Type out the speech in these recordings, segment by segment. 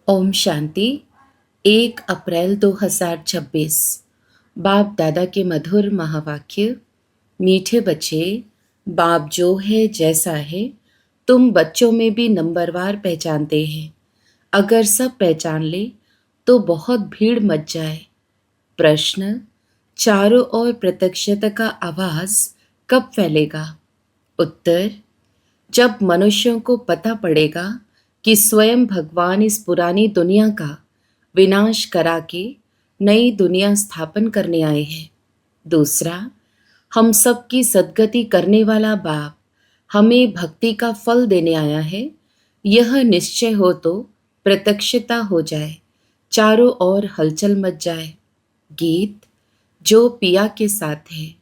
ओम शांति। 1 अप्रैल 2026। बाप दादा के मधुर महावाक्य। मीठे बच्चे, बाप जो है जैसा है तुम बच्चों में भी नंबरवार पहचानते हैं। अगर सब पहचान ले तो बहुत भीड़ मच जाए। प्रश्न, चारों ओर प्रत्यक्षता का आवाज कब फैलेगा? उत्तर, जब मनुष्यों को पता पड़ेगा कि स्वयं भगवान इस पुरानी दुनिया का विनाश करा के नई दुनिया स्थापन करने आए हैं। दूसरा, हम सबकी सद्गति करने वाला बाप हमें भक्ति का फल देने आया है। यह निश्चय हो तो प्रत्यक्षता हो जाए, चारों ओर हलचल मच जाए। गीत जो पिया के साथ है।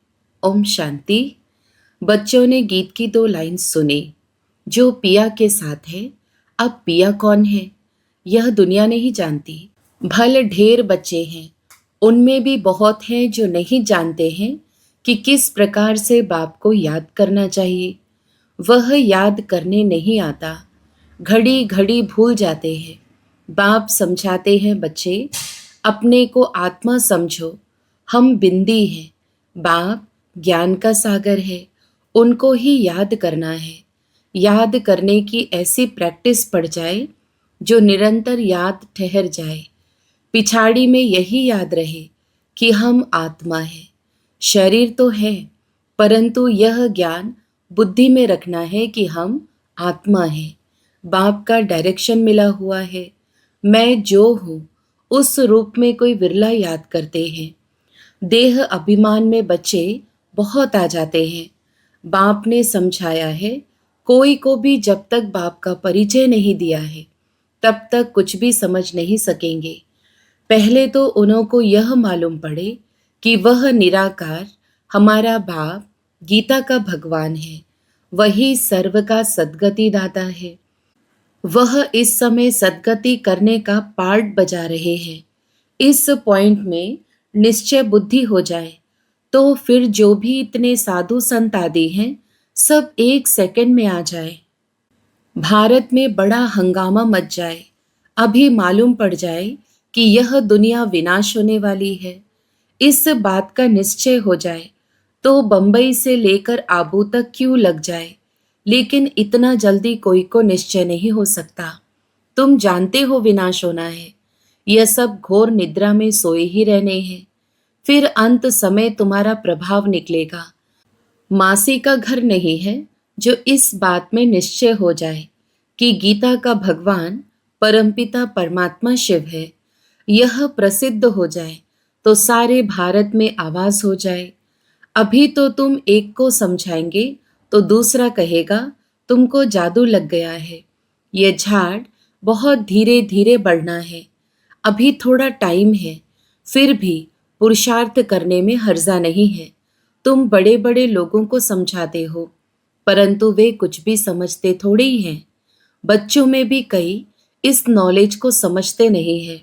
ओम शांति। बच्चों ने गीत की 2 लाइन सुनी। जो पिया के साथ है। अब पिया कौन है यह दुनिया नहीं जानती। भले ढेर बच्चे हैं, उनमें भी बहुत हैं जो नहीं जानते हैं कि किस प्रकार से बाप को याद करना चाहिए। वह याद करने नहीं आता, घड़ी घड़ी भूल जाते हैं। बाप समझाते हैं, बच्चे अपने को आत्मा समझो, हम बिंदी हैं। बाप ज्ञान का सागर है, उनको ही याद करना है। याद करने की ऐसी प्रैक्टिस पड़ जाए जो निरंतर याद ठहर जाए। पिछाड़ी में यही याद रहे कि हम आत्मा हैं। शरीर तो है, परंतु यह ज्ञान बुद्धि में रखना है कि हम आत्मा हैं। बाप का डायरेक्शन मिला हुआ है। मैं जो हूँ उस रूप में कोई विरला याद करते हैं। देह अभिमान में बच्चे बहुत आ जाते हैं। बाप ने समझाया है, कोई को भी जब तक बाप का परिचय नहीं दिया है तब तक कुछ भी समझ नहीं सकेंगे। पहले तो उनको यह मालूम पड़े कि वह निराकार हमारा बाप गीता का भगवान है। वही सर्व का सद्गति दाता है। वह इस समय सद्गति करने का पार्ट बजा रहे हैं। इस पॉइंट में निश्चय बुद्धि हो जाए तो फिर जो भी इतने साधु संत आदि हैं सब 1 सेकंड में आ जाए। भारत में बड़ा हंगामा मच जाए, अभी मालूम पड़ जाए कि यह दुनिया विनाश होने वाली है। इस बात का निश्चय हो जाए तो बंबई से लेकर आबू तक क्यों लग जाए, लेकिन इतना जल्दी कोई को निश्चय नहीं हो सकता। तुम जानते हो विनाश होना है। यह सब घोर निद्रा में सोए ही रहने हैं। फिर अंत समय तुम्हारा प्रभाव निकलेगा। मासी का घर नहीं है जो इस बात में निश्चय हो जाए कि गीता का भगवान परमपिता परमात्मा शिव है। यह प्रसिद्ध हो जाए तो सारे भारत में आवाज हो जाए। अभी तो तुम एक को समझाएंगे तो दूसरा कहेगा तुमको जादू लग गया है। यह झाड़ बहुत धीरे धीरे बढ़ना है। अभी थोड़ा टाइम है, फिर भी पुरुषार्थ करने में हर्जा नहीं है। तुम बड़े बड़े लोगों को समझाते हो, परंतु वे कुछ भी समझते थोड़े ही हैं। बच्चों में भी कई इस नॉलेज को समझते नहीं हैं।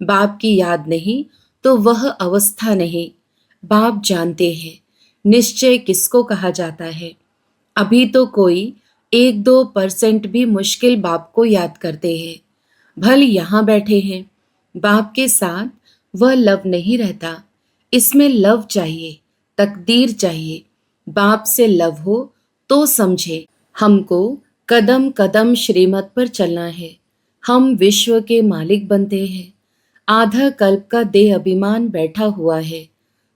बाप की याद नहीं तो वह अवस्था नहीं। बाप जानते हैं निश्चय किसको कहा जाता है। अभी तो कोई 1-2% भी मुश्किल बाप को याद करते हैं। भल यहाँ बैठे हैं, बाप के साथ वह लव नहीं रहता। इसमें लव चाहिए, तकदीर चाहिए। बाप से लव हो तो समझे हमको कदम कदम श्रीमत पर चलना है। हम विश्व के मालिक बनते हैं। आधा कल्प का देह अभिमान बैठा हुआ है,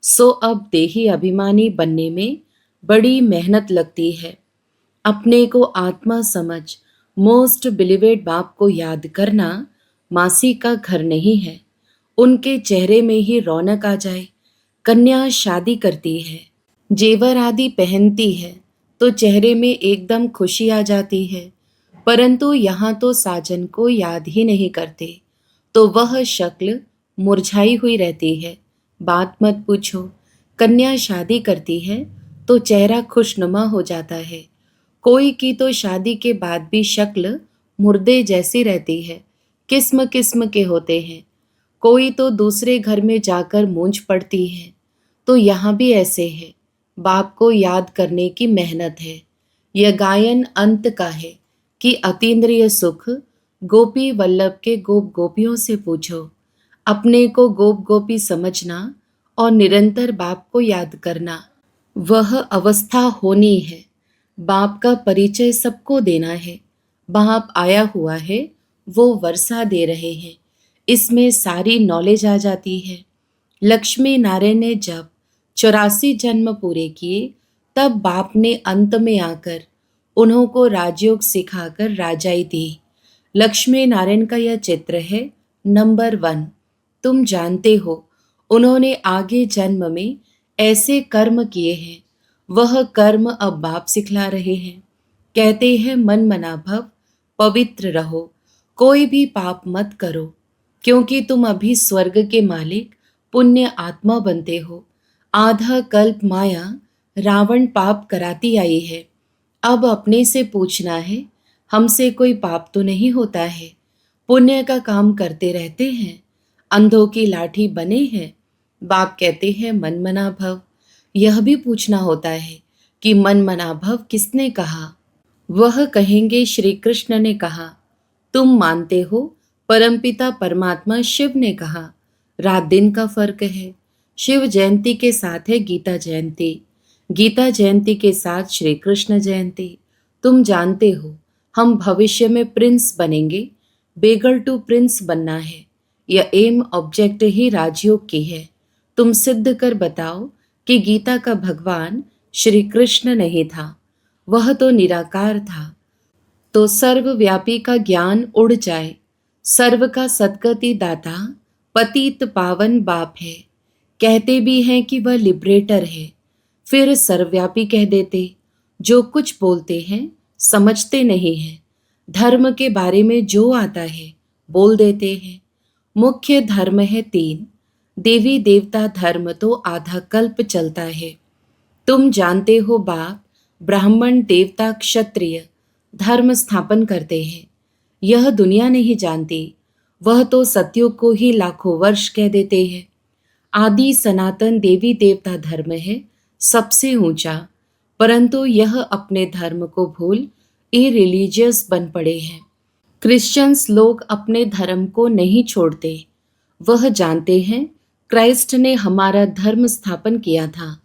सो अब देही अभिमानी बनने में बड़ी मेहनत लगती है। अपने को आत्मा समझ मोस्ट बिलीवेड बाप को याद करना मासी का घर नहीं है। उनके चेहरे में ही रौनक आ जाए। कन्या शादी करती है, जेवर आदि पहनती है तो चेहरे में एकदम खुशी आ जाती है, परंतु यहाँ तो साजन को याद ही नहीं करते तो वह शक्ल मुरझाई हुई रहती है। बात मत पूछो। कन्या शादी करती है तो चेहरा खुशनुमा हो जाता है। कोई की तो शादी के बाद भी शक्ल मुर्दे जैसी रहती है। किस्म किस्म के होते हैं। कोई तो दूसरे घर में जाकर मूंछ पड़ती है। तो यहाँ भी ऐसे है। बाप को याद करने की मेहनत है। यह गायन अंत का है कि अतीन्द्रिय सुख गोपी वल्लभ के गोप गोपियों से पूछो। अपने को गोप गोपी समझना और निरंतर बाप को याद करना, वह अवस्था होनी है। बाप का परिचय सबको देना है। बाप आया हुआ है, वो वर्षा दे रहे हैं, इसमें सारी नॉलेज आ जाती है। लक्ष्मी नारायण ने जब 84 जन्म पूरे किए, तब बाप ने अंत में आकर उन्हों को राजयोग सिखाकर राजाई दी। लक्ष्मी नारायण का यह चित्र है नंबर 1। तुम जानते हो उन्होंने आगे जन्म में ऐसे कर्म किए हैं, वह कर्म अब बाप सिखला रहे हैं। कहते हैं मन मना भव, पवित्र रहो, कोई भी पाप मत करो, क्योंकि तुम अभी स्वर्ग के मालिक पुण्य आत्मा बनते हो। आधा कल्प माया रावण पाप कराती आई है। अब अपने से पूछना है, हमसे कोई पाप तो नहीं होता है, पुण्य का काम करते रहते हैं, अंधों की लाठी बने हैं। बाप कहते हैं मन मना भव। यह भी पूछना होता है कि मन मना भव किसने कहा? वह कहेंगे श्री कृष्ण ने कहा। तुम मानते हो परमपिता परमात्मा शिव ने कहा। रात दिन का फर्क है। शिव जयंती के साथ है गीता जयंती, गीता जयंती के साथ श्री कृष्ण जयंती। तुम जानते हो हम भविष्य में प्रिंस बनेंगे। बेगल टू प्रिंस बनना है, यह एम ऑब्जेक्ट ही राजयोग की है। तुम सिद्ध कर बताओ कि गीता का भगवान श्री कृष्ण नहीं था, वह तो निराकार था। तो सर्वव्यापी का ज्ञान उड़ जाए। सर्व का सद्गति दाता पतित पावन बाप है। कहते भी हैं कि वह लिबरेटर है, फिर सर्वव्यापी कह देते। जो कुछ बोलते हैं समझते नहीं हैं। धर्म के बारे में जो आता है बोल देते हैं। मुख्य धर्म है 3। देवी देवता धर्म तो आधा कल्प चलता है। तुम जानते हो बाप ब्राह्मण देवता क्षत्रिय धर्म स्थापन करते हैं। यह दुनिया नहीं जानती, वह तो सत्युग को ही लाखों वर्ष कह देते हैं। आदि सनातन देवी देवता धर्म है सबसे ऊंचा, परंतु यह अपने धर्म को भूल इरिलीजियस बन पड़े हैं। क्रिश्चियंस लोग अपने धर्म को नहीं छोड़ते। वह जानते हैं क्राइस्ट ने हमारा धर्म स्थापन किया था।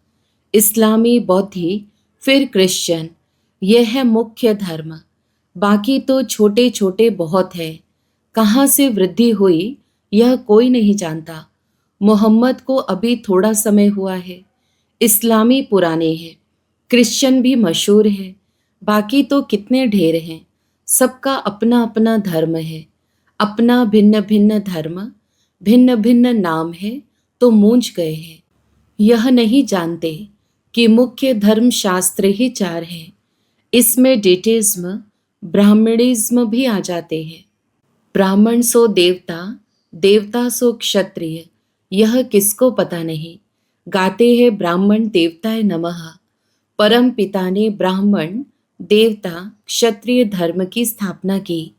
इस्लामी, बौद्धी, फिर क्रिश्चियन, यह है मुख्य धर्म। बाकी तो छोटे छोटे बहुत है। कहाँ से वृद्धि हुई यह कोई नहीं जानता। मोहम्मद को अभी थोड़ा समय हुआ है। इस्लामी पुराने हैं, क्रिश्चियन भी मशहूर है। बाकी तो कितने ढेर हैं। सबका अपना अपना धर्म है, अपना भिन्न भिन्न धर्म, भिन्न भिन्न नाम है, तो मूंझ गए हैं। यह नहीं जानते कि मुख्य धर्म शास्त्र ही 4 हैं। इसमें डेटिज्म, ब्राह्मणिज्म भी आ जाते हैं। ब्राह्मण सो देवता, देवता सो क्षत्रिय, यह किसको पता नहीं। गाते हैं ब्राह्मण देवताय नमः। परम पिता ने ब्राह्मण देवता क्षत्रिय धर्म की स्थापना की।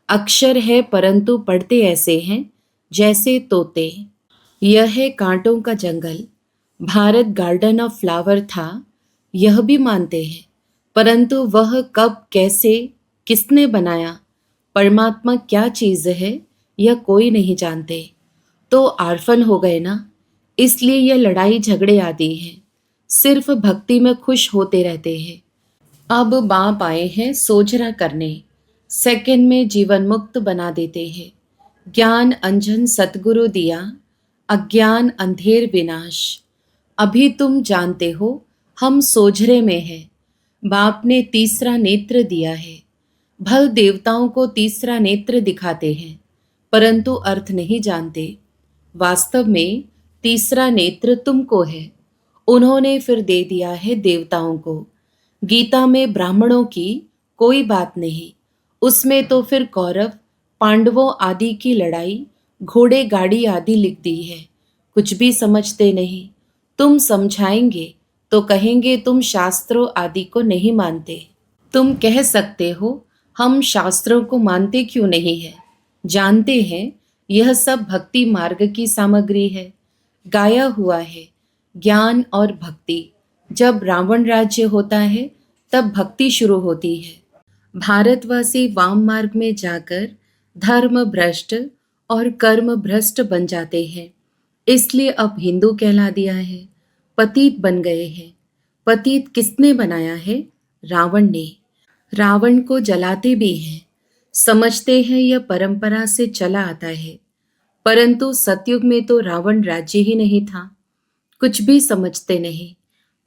अक्षर है परंतु पढ़ते ऐसे हैं जैसे तोते। यह है कांटों का जंगल। भारत गार्डन ऑफ फ्लावर था, यह भी मानते हैं, परंतु वह कब, कैसे, किसने बनाया, परमात्मा क्या चीज़ है, यह कोई नहीं जानते। तो आर्फन हो गए ना, इसलिए यह लड़ाई झगड़े आदि हैं। सिर्फ भक्ति में खुश होते रहते हैं। अब बाप आए हैं सोजरा करने, सेकंड में जीवन मुक्त बना देते हैं। ज्ञान अंजन सतगुरु दिया, अज्ञान अंधेर विनाश। अभी तुम जानते हो हम सोझरे में हैं। बाप ने तीसरा नेत्र दिया है। भल देवताओं को तीसरा नेत्र दिखाते हैं, परंतु अर्थ नहीं जानते। वास्तव में तीसरा नेत्र तुमको है, उन्होंने फिर दे दिया है देवताओं को। गीता में ब्राह्मणों की कोई बात नहीं, उसमें तो फिर कौरव पांडवों आदि की लड़ाई, घोड़े गाड़ी आदि लिख दी है। कुछ भी समझते नहीं। तुम समझाएंगे तो कहेंगे तुम शास्त्रों आदि को नहीं मानते। तुम कह सकते हो हम शास्त्रों को मानते क्यों नहीं है। जानते हैं यह सब भक्ति मार्ग की सामग्री है, गाया हुआ है। ज्ञान और भक्ति, जब रावण राज्य होता है तब भक्ति शुरू होती है। भारतवासी वाम मार्ग में जाकर धर्म भ्रष्ट और कर्म भ्रष्ट बन जाते हैं, इसलिए अब हिंदू कहला दिया है, पतित बन गए हैं। पतित किसने बनाया है? रावण ने। रावण को जलाते भी हैं, समझते हैं यह परंपरा से चला आता है। परंतु सतयुग में तो रावण राज्य ही नहीं था, कुछ भी समझते नहीं।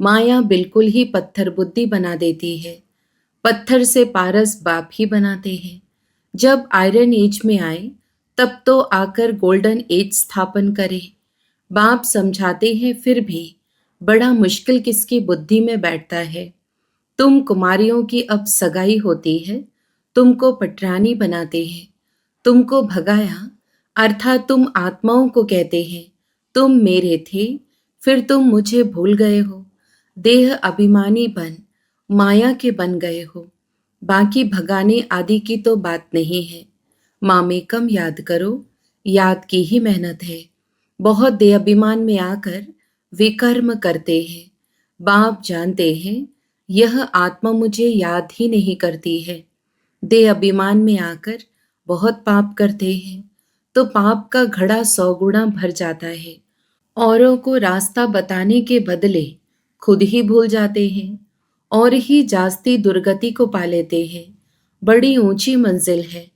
माया बिल्कुल ही पत्थर बुद्धि बना देती है। पत्थर से पारस बाप ही बनाते हैं। जब आयरन एज में आए तब तो आकर गोल्डन एज स्थापन करे। बाप समझाते हैं फिर भी बड़ा मुश्किल किसकी बुद्धि में बैठता है। तुम कुमारियों की अब सगाई होती है, तुमको पटरानी बनाते हैं। तुमको भगाया अर्थात तुम आत्माओं को कहते हैं तुम मेरे थे, फिर तुम मुझे भूल गए हो, देह अभिमानी बन माया के बन गए हो। बाकी भगाने आदि की तो बात नहीं है। मामेकम याद करो, याद की ही मेहनत है। बहुत देह अभिमान में आकर विकर्म करते हैं। बाप जानते हैं यह आत्मा मुझे याद ही नहीं करती है। देह अभिमान में आकर बहुत पाप करते हैं, तो पाप का घड़ा 100 गुना भर जाता है। औरों को रास्ता बताने के बदले खुद ही भूल जाते हैं और ही जास्ती दुर्गति को पा लेते हैं। बड़ी ऊंची मंजिल है,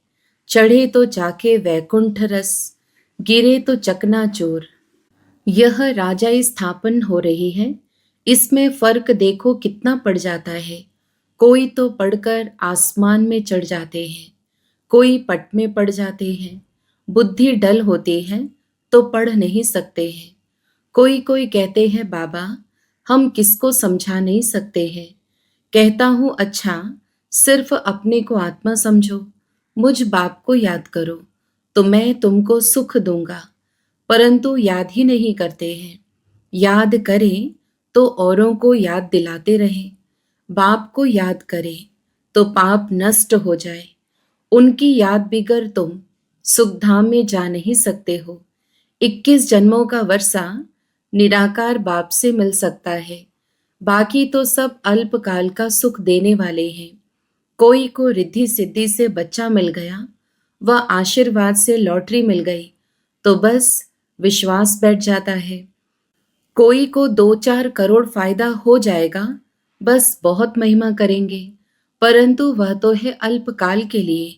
चढ़े तो चाके वैकुंठ रस, गिरे तो चकनाचूर। यह राजा स्थापन हो रही है, इसमें फर्क देखो कितना पड़ जाता है। कोई तो पढ़कर आसमान में चढ़ जाते हैं, कोई पट में पड़ जाते हैं। बुद्धि डल होती है तो पढ़ नहीं सकते हैं। कोई कोई कहते हैं बाबा हम किसको समझा नहीं सकते हैं। कहता हूँ अच्छा, सिर्फ अपने को आत्मा समझो, मुझ बाप को याद करो तो मैं तुमको सुख दूंगा। परंतु याद ही नहीं करते हैं। याद करें तो औरों को याद दिलाते रहें। बाप को याद करें तो पाप नष्ट हो जाए। उनकी याद बिगर तुम सुखधाम में जा नहीं सकते हो। 21 जन्मों का वर्षा निराकार बाप से मिल सकता है, बाकी तो सब अल्पकाल का सुख देने वाले हैं। कोई को रिद्धि सिद्धि से बच्चा मिल गया, वह आशीर्वाद से लॉटरी मिल गई तो बस विश्वास बैठ जाता है। कोई को 2-4 करोड़ फायदा हो जाएगा, बस बहुत महिमा करेंगे। परंतु वह तो है अल्पकाल के लिए,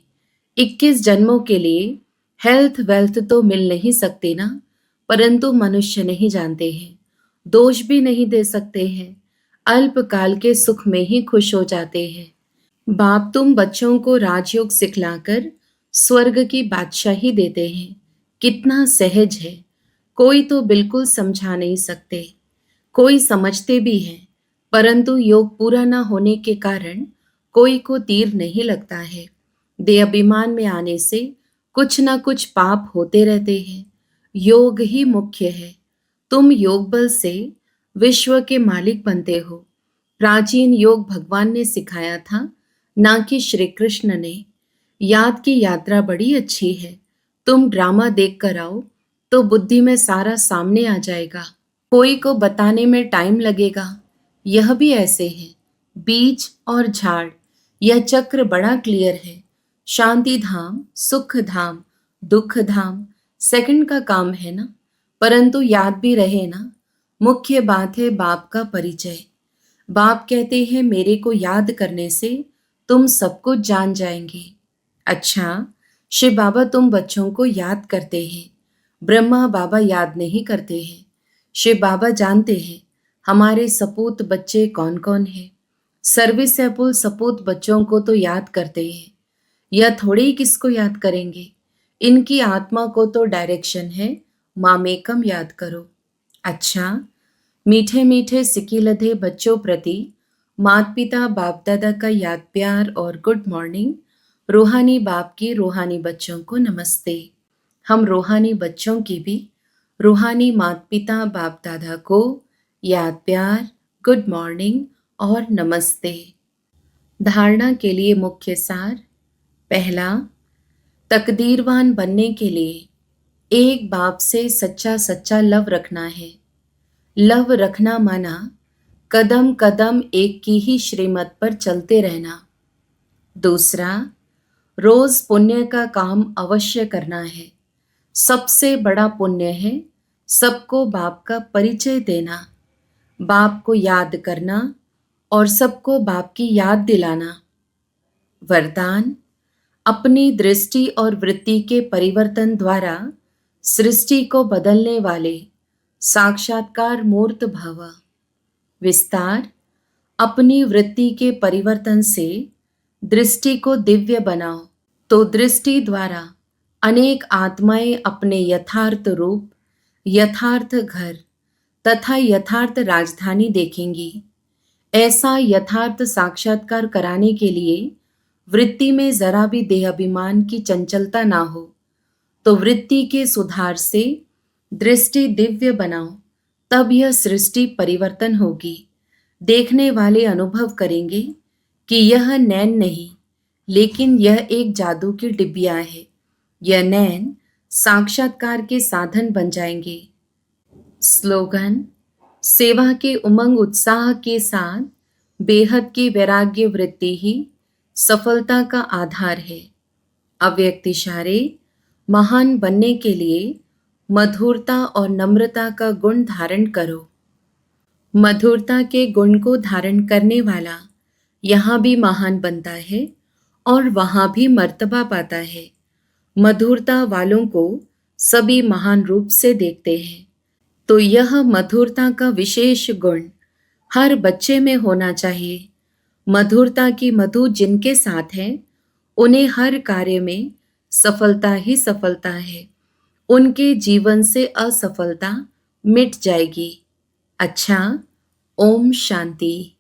21 जन्मों के लिए। हेल्थ वेल्थ तो मिल नहीं सकती ना, परंतु मनुष्य नहीं जानते हैं, दोष भी नहीं दे सकते हैं, अल्पकाल के सुख में ही खुश हो जाते हैं। बाप तुम बच्चों को राजयोग सिखलाकर स्वर्ग की बादशाही देते हैं, कितना सहज है। कोई तो बिल्कुल समझा नहीं सकते, कोई समझते भी हैं, परंतु योग पूरा न होने के कारण कोई को तीर नहीं लगता है। देह अभिमान में आने से कुछ न कुछ पाप होते रहते हैं। योग ही मुख्य है। तुम योग बल से विश्व के मालिक बनते हो। प्राचीन योग भगवान ने सिखाया था, ना कि श्री कृष्ण ने। याद की यात्रा बड़ी अच्छी है। तुम ड्रामा देख कर आओ तो बुद्धि में सारा सामने आ जाएगा। कोई को बताने में टाइम लगेगा। यह भी ऐसे है, बीज और झाड़, यह चक्र बड़ा क्लियर है। शांति धाम, सुख धाम, दुख धाम, सेकंड का काम है ना, परंतु याद भी रहे ना। मुख्य बात है बाप का परिचय। बाप कहते हैं मेरे को याद करने से तुम सब कुछ जान जाएंगे। अच्छा, शिव बाबा तुम बच्चों को याद करते हैं, ब्रह्मा बाबा याद नहीं करते हैं। शिव बाबा जानते हैं हमारे सपूत बच्चे कौन कौन हैं। सर्विसेबल सपूत बच्चों को तो याद करते हैं, यह थोड़े ही किसको याद करेंगे। इनकी आत्मा को तो डायरेक्शन है, मामेकम याद करो। अच्छा, मीठे मीठे सिकी लधे बच्चों प्रति माता पिता बाप दादा का याद प्यार और गुड मॉर्निंग। रूहानी बाप की रूहानी बच्चों को नमस्ते। हम रूहानी बच्चों की भी रूहानी माता पिता बाप दादा को याद प्यार, गुड मॉर्निंग और नमस्ते। धारणा के लिए मुख्य सार। पहला, तकदीरवान बनने के लिए एक बाप से सच्चा सच्चा लव रखना है। लव रखना माना कदम कदम एक की ही श्रीमत पर चलते रहना। दूसरा, रोज पुण्य का काम अवश्य करना है। सबसे बड़ा पुण्य है सबको बाप का परिचय देना, बाप को याद करना और सबको बाप की याद दिलाना। वरदान, अपनी दृष्टि और वृत्ति के परिवर्तन द्वारा सृष्टि को बदलने वाले साक्षात्कार मूर्त भव। विस्तार, अपनी वृत्ति के परिवर्तन से दृष्टि को दिव्य बनाओ तो दृष्टि द्वारा अनेक आत्माएं अपने यथार्थ रूप, यथार्थ घर तथा यथार्थ राजधानी देखेंगी। ऐसा यथार्थ साक्षात्कार कराने के लिए वृत्ति में जरा भी देहाभिमान की चंचलता ना हो, तो वृत्ति के सुधार से दृष्टि दिव्य बनाओ, तब यह सृष्टि परिवर्तन होगी। देखने वाले अनुभव करेंगे कि यह नैन नहीं, लेकिन यह एक जादू की डिबिया है। यह नैन साक्षात्कार के साधन बन जाएंगे। स्लोगन, सेवा के उमंग उत्साह के साथ बेहद की वैराग्य वृत्ति ही सफलता का आधार है। अव्यक्त इशारे, महान बनने के लिए मधुरता और नम्रता का गुण धारण करो। मधुरता के गुण को धारण करने वाला यहाँ भी महान बनता है और वहाँ भी मर्तबा पाता है। मधुरता वालों को सभी महान रूप से देखते हैं, तो यह मधुरता का विशेष गुण हर बच्चे में होना चाहिए। मधुरता की मधु जिनके साथ है, उन्हें हर कार्य में सफलता ही सफलता है। उनके जीवन से असफलता मिट जाएगी। अच्छा, ओम शांति।